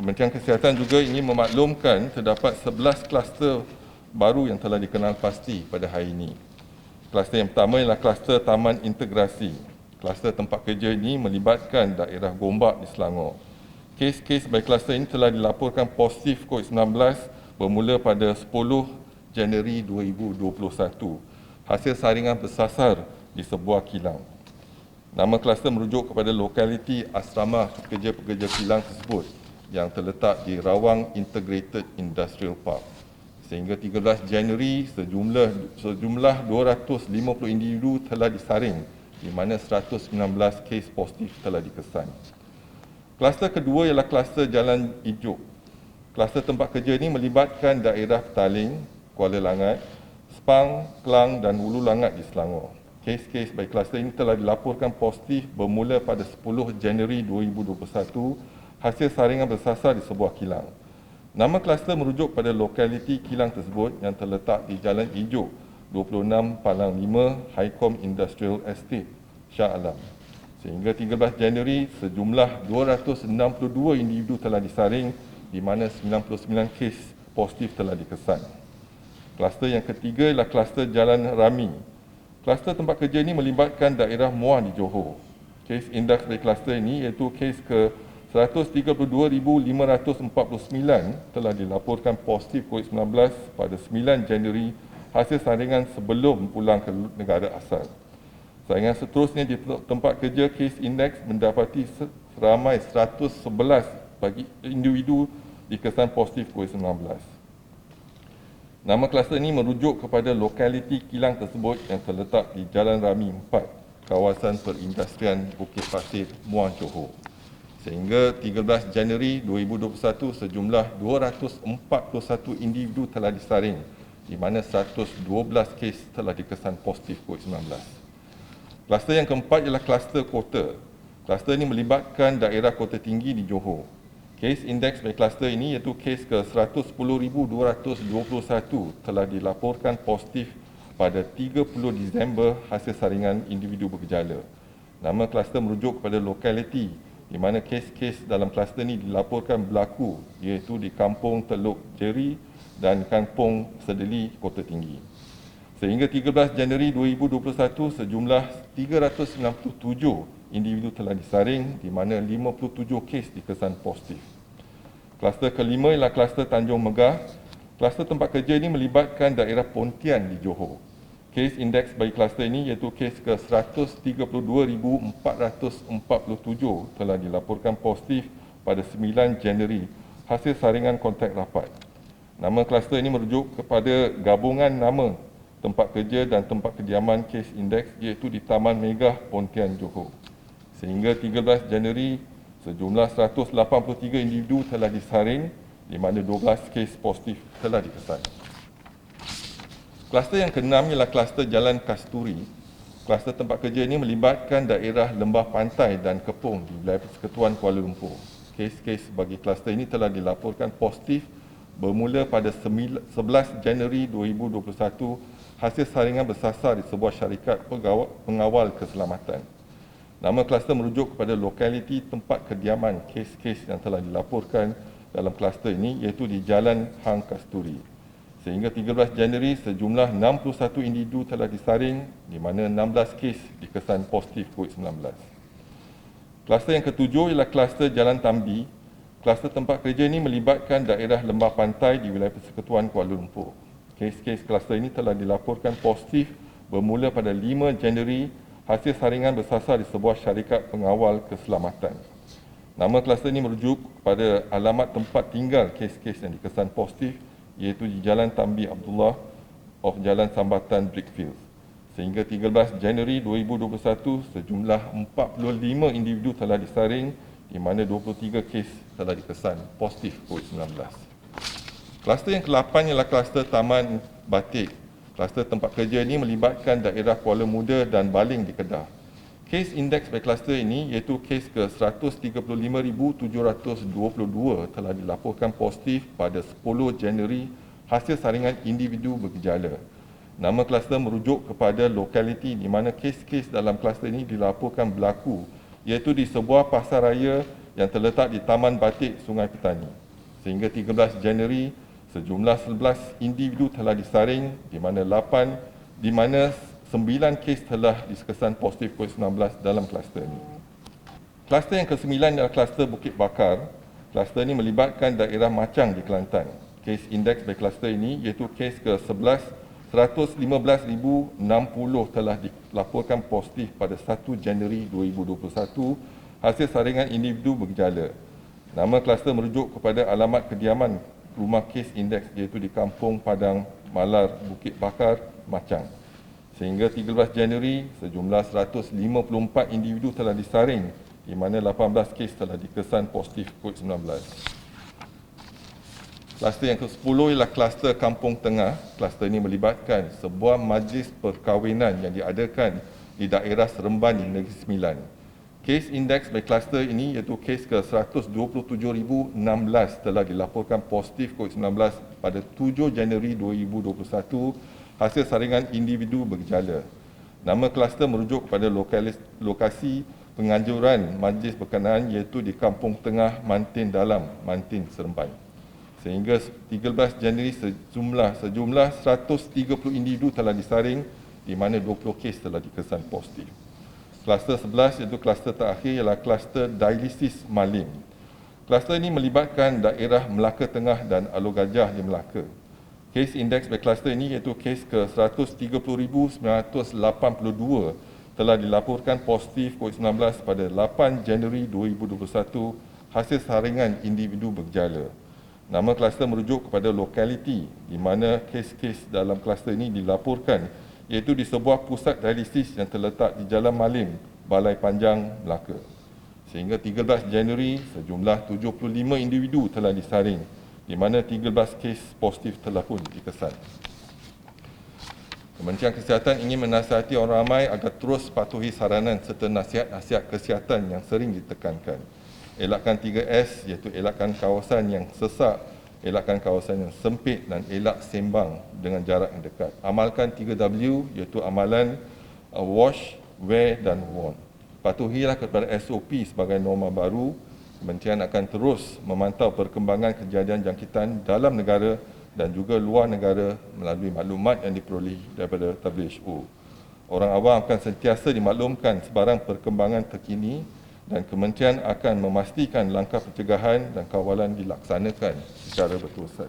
Kementerian Kesihatan juga ingin memaklumkan terdapat 11 kluster baru yang telah dikenal pasti pada hari ini. Kluster yang pertama ialah kluster Taman Integrasi. Kluster tempat kerja ini melibatkan daerah Gombak di Selangor. Kes-kes baik kluster ini telah dilaporkan positif COVID-19 bermula pada 10 Januari 2021. Hasil saringan bersasar di sebuah kilang. Nama kluster merujuk kepada lokaliti asrama pekerja-pekerja kilang tersebut yang terletak di Rawang Integrated Industrial Park. Sehingga 13 Januari, sejumlah 250 individu telah disaring, di mana 119 kes positif telah dikesan. Kluster kedua ialah kluster Jalan Ijuk. Kluster tempat kerja ini melibatkan daerah Petaling, Kuala Langat, Sepang, Kelang dan Hulu Langat di Selangor. Kes-kes baik kluster ini telah dilaporkan positif bermula pada 10 Januari 2021 hasil saringan bersasar di sebuah kilang. Nama kluster merujuk pada lokaliti kilang tersebut yang terletak di Jalan Ijuk, 26 Palang 5, Highcom Industrial Estate, Shah Alam. Sehingga 13 Januari, sejumlah 262 individu telah disaring, di mana 99 kes positif telah dikesan. Kluster yang ketiga ialah kluster Jalan Rami. Kluster tempat kerja ini melibatkan daerah Muar di Johor. Kes indeks dari kluster ini iaitu kes ke 132,549 telah dilaporkan positif COVID-19 pada 9 Januari hasil saringan sebelum pulang ke negara asal. Saringan seterusnya di tempat kerja kes indeks mendapati seramai 111 bagi individu dikesan positif COVID-19. Nama kluster ini merujuk kepada lokaliti kilang tersebut yang terletak di Jalan Rami 4, kawasan perindustrian Bukit Pasir, Muar Johor. Sehingga 13 Januari 2021, sejumlah 241 individu telah disaring, di mana 112 kes telah dikesan positif COVID-19. Kluster yang keempat ialah kluster kota. Kluster ini melibatkan daerah Kota Tinggi di Johor. Kes indeks bagi kluster ini iaitu kes ke 110,221 telah dilaporkan positif pada 30 Disember hasil saringan individu bergejala. Nama kluster merujuk kepada lokaliti di mana kes-kes dalam kluster ini dilaporkan berlaku iaitu di Kampung Teluk Jeri dan Kampung Sedeli, Kota Tinggi. Sehingga 13 Januari 2021, sejumlah 397 individu telah disaring di mana 57 kes dikesan positif. Kluster kelima ialah kluster Tanjung Megah. Kluster tempat kerja ini melibatkan daerah Pontian di Johor. Kes indeks bagi kluster ini iaitu kes ke 132,447 telah dilaporkan positif pada 9 Januari hasil saringan kontak rapat. Nama kluster ini merujuk kepada gabungan nama tempat kerja dan tempat kediaman kes indeks iaitu di Taman Megah Pontian Johor. Sehingga 13 Januari, sejumlah 183 individu telah disaring, di mana 12 kes positif telah dikesan. Kluster yang keenam ialah kluster Jalan Kasturi. Kluster tempat kerja ini melibatkan daerah Lembah Pantai dan Kepung di wilayah Persekutuan Kuala Lumpur. Kes-kes bagi kluster ini telah dilaporkan positif bermula pada 11 Januari 2021 hasil saringan bersasar di sebuah syarikat pengawal keselamatan. Nama kluster merujuk kepada lokaliti tempat kediaman kes-kes yang telah dilaporkan dalam kluster ini iaitu di Jalan Hang Kasturi. Sehingga 13 Januari, sejumlah 61 individu telah disaring, di mana 16 kes dikesan positif COVID-19. Kluster yang ketujuh ialah kluster Jalan Tambi. Kluster tempat kerja ini melibatkan daerah Lembah Pantai di wilayah Persekutuan Kuala Lumpur. Kes-kes kluster ini telah dilaporkan positif bermula pada 5 Januari hasil saringan bersasar di sebuah syarikat pengawal keselamatan. Nama kluster ini merujuk kepada alamat tempat tinggal kes-kes yang dikesan positif iaitu di Jalan Tambi Abdullah of Jalan Sambatan Brickfields. Sehingga 13 Januari 2021, sejumlah 45 individu telah disaring, di mana 23 kes telah dikesan positif COVID-19. Kluster yang ke-8 ialah kluster Taman Batik. Kluster tempat kerja ini melibatkan daerah Kuala Muda dan Baling di Kedah. Kes indeks bagi kluster ini iaitu kes ke 135,722 telah dilaporkan positif pada 10 Januari hasil saringan individu bergejala. Nama kluster merujuk kepada lokaliti di mana kes-kes dalam kluster ini dilaporkan berlaku iaitu di sebuah pasar raya yang terletak di Taman Batik Sungai Petani. Sehingga 13 Januari, sejumlah 11 individu telah disaring di mana 9 kes telah dikesan positif COVID-19 dalam kluster ini. Kluster yang ke-9 adalah kluster Bukit Bakar. Kluster ini melibatkan daerah Macang di Kelantan. Kes indeks bagi kluster ini iaitu kes ke-11, 115,060 telah dilaporkan positif pada 1 Januari 2021 hasil saringan individu bergejala. Nama kluster merujuk kepada alamat kediaman rumah kes indeks iaitu di Kampung Padang Malar, Bukit Bakar, Macang. Sehingga 13 Januari, sejumlah 154 individu telah disaring di mana 18 kes telah dikesan positif COVID-19. Kluster yang ke-10 ialah kluster Kampung Tengah. Kluster ini melibatkan sebuah majlis perkahwinan yang diadakan di daerah Seremban di Negeri Sembilan. Kes indeks bagi kluster ini iaitu kes ke-127,016 telah dilaporkan positif COVID-19 pada 7 Januari 2021 hasil saringan individu bergejala. Nama kluster merujuk kepada lokasi penganjuran majlis berkenaan iaitu di Kampung Tengah, Mantin Dalam, Mantin, Seremban. Sehingga 13 Januari sejumlah 130 individu telah disaring di mana 20 kes telah dikesan positif. Kluster 11 iaitu kluster terakhir ialah kluster dialisis Malim. Kluster ini melibatkan daerah Melaka Tengah dan Alor Gajah di Melaka. Kes indeks bagi kluster ini iaitu kes ke-130,982 telah dilaporkan positif COVID-19 pada 8 Januari 2021 hasil saringan individu bergejala. Nama kluster merujuk kepada lokaliti di mana kes-kes dalam kluster ini dilaporkan iaitu di sebuah pusat dialisis yang terletak di Jalan Malim, Balai Panjang, Melaka. Sehingga 13 Januari, sejumlah 75 individu telah disaring di mana 13 kes positif telah pun dikesan. Kementerian Kesihatan ingin menasihati orang ramai agar terus patuhi saranan serta nasihat-nasihat kesihatan yang sering ditekankan. Elakkan 3S iaitu elakkan kawasan yang sesak, elakkan kawasan yang sempit dan elak sembang dengan jarak yang dekat. Amalkan 3W iaitu amalan wash, wear dan worn. Patuhilah kepada SOP sebagai norma baru. Kementerian akan terus memantau perkembangan kejadian jangkitan dalam negara dan juga luar negara melalui maklumat yang diperolehi daripada WHO. Orang awam akan sentiasa dimaklumkan sebarang perkembangan terkini dan kementerian akan memastikan langkah pencegahan dan kawalan dilaksanakan secara berterusan.